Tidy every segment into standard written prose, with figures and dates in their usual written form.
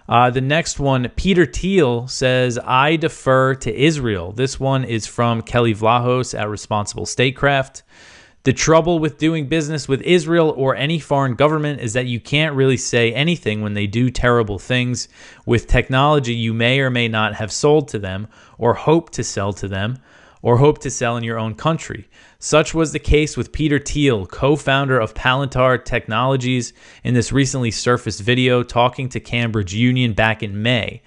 The next one, Peter Thiel says, I defer to Israel. This one is from Kelly Vlahos at Responsible Statecraft. The trouble with doing business with Israel or any foreign government is that you can't really say anything when they do terrible things with technology you may or may not have sold to them or hope to sell to them or hope to sell in your own country. Such was the case with Peter Thiel, co-founder of Palantir Technologies, in this recently surfaced video talking to Cambridge Union back in May.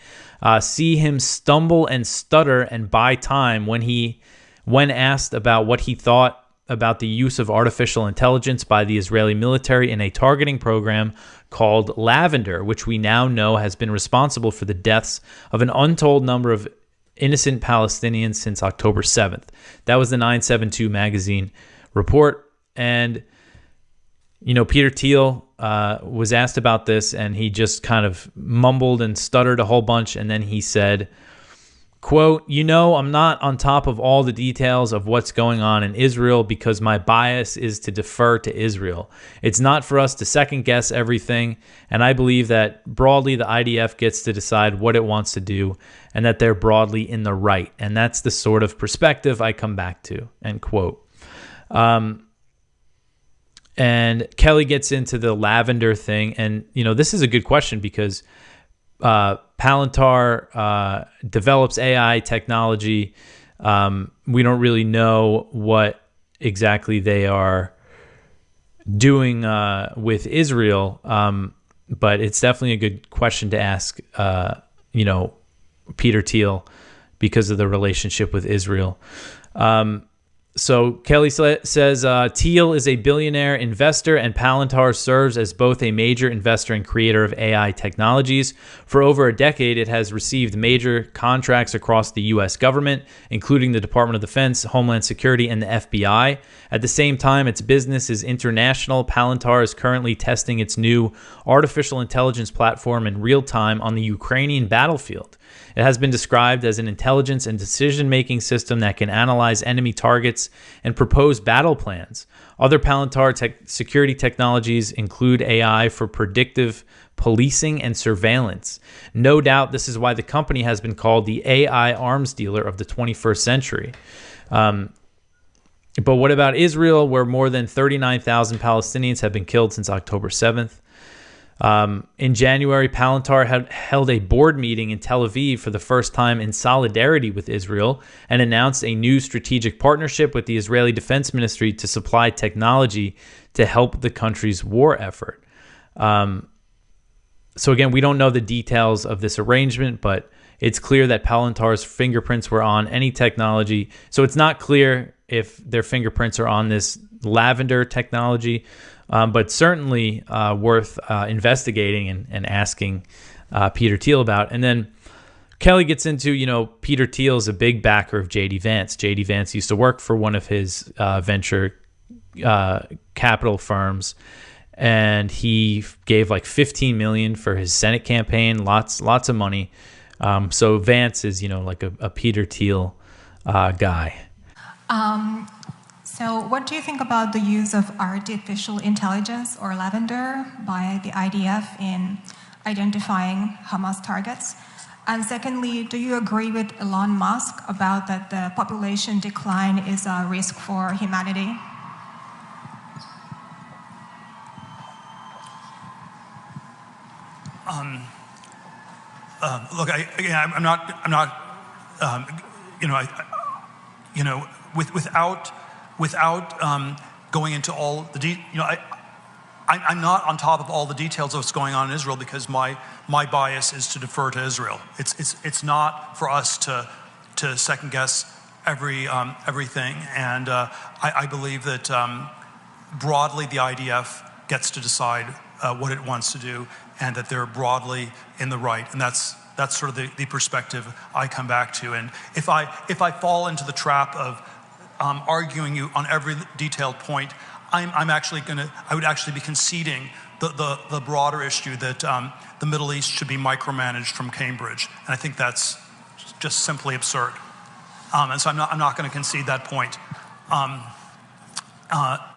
See him stumble and stutter and buy time when asked about what he thought about the use of artificial intelligence by the Israeli military in a targeting program called Lavender, which we now know has been responsible for the deaths of an untold number of innocent Palestinians since October 7th. That was the 972 magazine report. And, Peter Thiel was asked about this, and he just kind of mumbled and stuttered a whole bunch. And then he said, quote, I'm not on top of all the details of what's going on in Israel because my bias is to defer to Israel. It's not for us to second guess everything. And I believe that broadly the IDF gets to decide what it wants to do and that they're broadly in the right. And that's the sort of perspective I come back to, end quote. And Kelly gets into the Lavender thing. And, this is a good question because Palantir develops AI technology. We don't really know what exactly they are doing with Israel, but it's definitely a good question to ask, Peter Thiel, because of the relationship with Israel. So Kelly says Thiel is a billionaire investor, and Palantir serves as both a major investor and creator of AI technologies. For over a decade, it has received major contracts across the U.S. government, including the Department of Defense, Homeland Security, and the FBI. At the same time, its business is international. Palantir is currently testing its new artificial intelligence platform in real time on the Ukrainian battlefield. It has been described as an intelligence and decision-making system that can analyze enemy targets and propose battle plans. Other Palantir security technologies include AI for predictive policing and surveillance. No doubt this is why the company has been called the AI arms dealer of the 21st century. But what about Israel, where more than 39,000 Palestinians have been killed since October 7th? In January, Palantir had held a board meeting in Tel Aviv for the first time in solidarity with Israel and announced a new strategic partnership with the Israeli Defense Ministry to supply technology to help the country's war effort. So again, we don't know the details of this arrangement, but it's clear that Palantir's fingerprints were on any technology. So it's not clear if their fingerprints are on this Lavender technology, but certainly worth investigating and asking Peter Thiel about. And then Kelly gets into, Peter Thiel is a big backer of J.D. Vance. J.D. Vance used to work for one of his venture capital firms, and he gave like $15 million for his Senate campaign, lots of money. So Vance is, like a Peter Thiel guy. So what do you think about the use of artificial intelligence or Lavender by the IDF in identifying Hamas targets? And secondly, do you agree with Elon Musk about that the population decline is a risk for humanity? Look, I'm not, without going into all the I'm not on top of all the details of what's going on in Israel because my bias is to defer to Israel. It's not for us to second guess everything, and I believe that broadly the IDF gets to decide what it wants to do, and that they're broadly in the right, and that's sort of the perspective I come back to. And if I fall into the trap of arguing you on every detailed point, I would actually be conceding the broader issue that the Middle East should be micromanaged from Cambridge, and I think that's just simply absurd. And so I'm not going to concede that point.